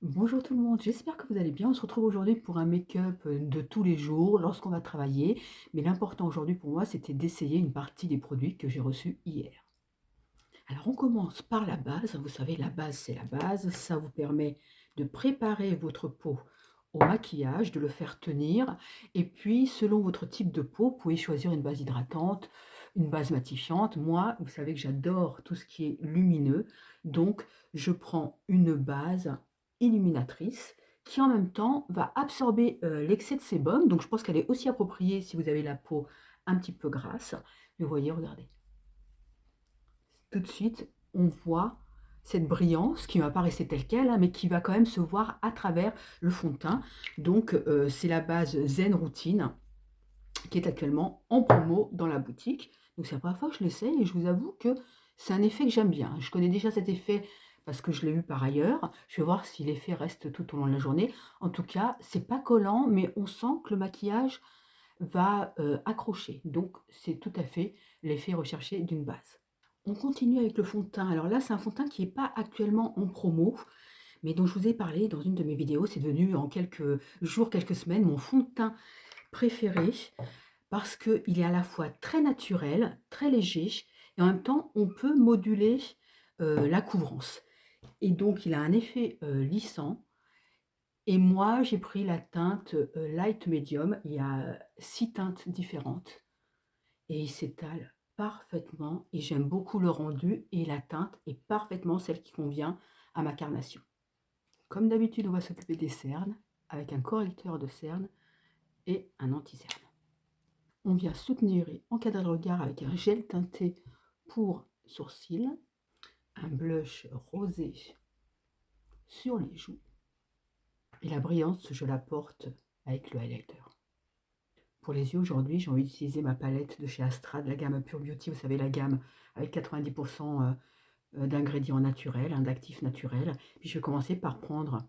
Bonjour tout le monde, j'espère que vous allez bien. On se retrouve aujourd'hui pour un make-up de tous les jours lorsqu'on va travailler. Mais l'important aujourd'hui pour moi, c'était d'essayer une partie des produits que j'ai reçus hier. Alors on commence par la base. Vous savez, la base, c'est la base. Ça vous permet de préparer votre peau au maquillage, de le faire tenir. Et puis, selon votre type de peau, vous pouvez choisir une base hydratante, une base matifiante. Moi, vous savez que j'adore tout ce qui est lumineux. Donc, je prends une base illuminatrice qui en même temps va absorber l'excès de sébum. Donc, je pense qu'elle est aussi appropriée si vous avez la peau un petit peu grasse. Mais vous voyez, regardez. Tout de suite, on voit cette brillance qui ne va pas rester telle quelle, hein, mais qui va quand même se voir à travers le fond de teint. Donc, c'est la base Zen Routine qui est actuellement en promo dans la boutique. Donc, c'est la première fois que je l'essaye et je vous avoue que c'est un effet que j'aime bien. Je connais déjà cet effet parce que je l'ai eu par ailleurs. Je vais voir si l'effet reste tout au long de la journée. En tout cas, c'est pas collant, mais on sent que le maquillage va accrocher. Donc, c'est tout à fait l'effet recherché d'une base. On continue avec le fond de teint. Alors là, c'est un fond de teint qui n'est pas actuellement en promo, mais dont je vous ai parlé dans une de mes vidéos. C'est devenu en quelques jours, quelques semaines, mon fond de teint préféré parce qu'il est à la fois très naturel, très léger, et en même temps, on peut moduler la couvrance. Et donc, il a un effet lissant. Et moi, j'ai pris la teinte Light Medium. Il y a 6 teintes différentes. Et il s'étale parfaitement et j'aime beaucoup le rendu et la teinte est parfaitement celle qui convient à ma carnation. Comme d'habitude, on va s'occuper des cernes avec un correcteur de cernes et un anti-cerne. On vient soutenir et encadrer le regard avec un gel teinté pour sourcils, un blush rosé sur les joues et la brillance, je la porte avec le highlighter. Pour les yeux, aujourd'hui, j'ai envie d'utiliser ma palette de chez Astra, de la gamme Pure Beauty. Vous savez, la gamme avec 90% d'ingrédients naturels, hein, d'actifs naturels. Puis je vais commencer par prendre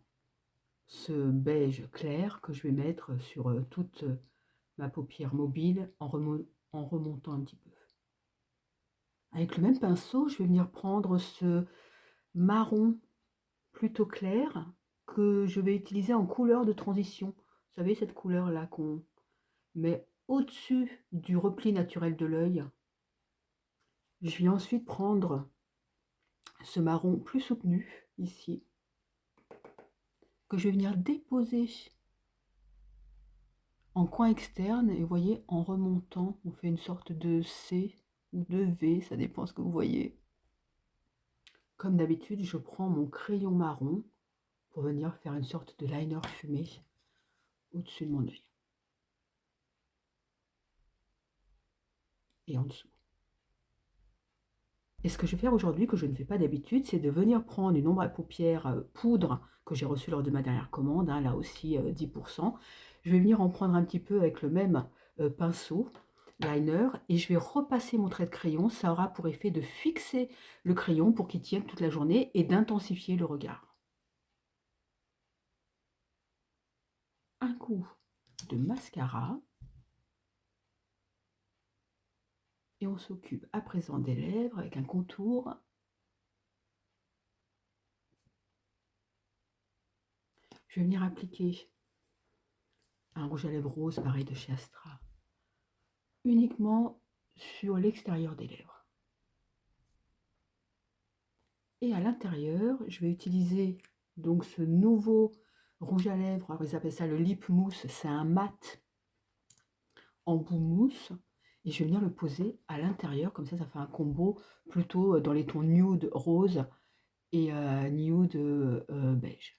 ce beige clair que je vais mettre sur toute ma paupière mobile en remontant un petit peu. Avec le même pinceau, je vais venir prendre ce marron plutôt clair que je vais utiliser en couleur de transition. Vous savez, cette couleur-là qu'on met au-dessus du repli naturel de l'œil. Je viens ensuite prendre ce marron plus soutenu, ici, que je vais venir déposer en coin externe. Et vous voyez, en remontant, on fait une sorte de C ou de V, ça dépend ce que vous voyez. Comme d'habitude, je prends mon crayon marron pour venir faire une sorte de liner fumé au-dessus de mon œil. Et en dessous. Et ce que je vais faire aujourd'hui, que je ne fais pas d'habitude, c'est de venir prendre une ombre à paupières poudre que j'ai reçue lors de ma dernière commande, hein, là aussi 10%. Je vais venir en prendre un petit peu avec le même pinceau, liner, et je vais repasser mon trait de crayon. Ça aura pour effet de fixer le crayon pour qu'il tienne toute la journée et d'intensifier le regard. Un coup de mascara. Et on s'occupe à présent des lèvres avec un contour. Je vais venir appliquer un rouge à lèvres rose, pareil de chez Astra, uniquement sur l'extérieur des lèvres. Et à l'intérieur, je vais utiliser donc ce nouveau rouge à lèvres, alors ils appellent ça le lip mousse, c'est un mat en bout mousse, et je vais venir le poser à l'intérieur, comme ça fait un combo plutôt dans les tons nude rose et nude beige.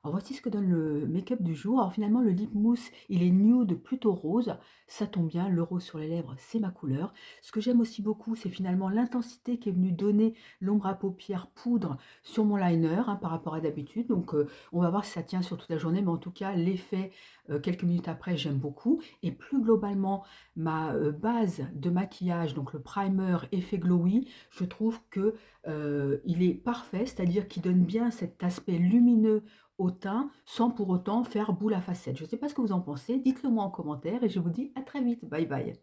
Alors voici ce que donne le make-up du jour. Alors finalement, le lip mousse, il est nude plutôt rose. Ça tombe bien, le rose sur les lèvres, c'est ma couleur. Ce que j'aime aussi beaucoup, c'est finalement l'intensité qui est venue donner l'ombre à paupières poudre sur mon liner, hein, par rapport à d'habitude. Donc on va voir si ça tient sur toute la journée, mais en tout cas, l'effet, quelques minutes après, j'aime beaucoup. Et plus globalement, ma base de maquillage, donc le primer effet glowy, je trouve que il est parfait, c'est-à-dire qu'il donne bien cet aspect lumineux au teint sans pour autant faire boule à facettes. Je ne sais pas ce que vous en pensez, dites-le moi en commentaire et je vous dis à très vite. Bye bye.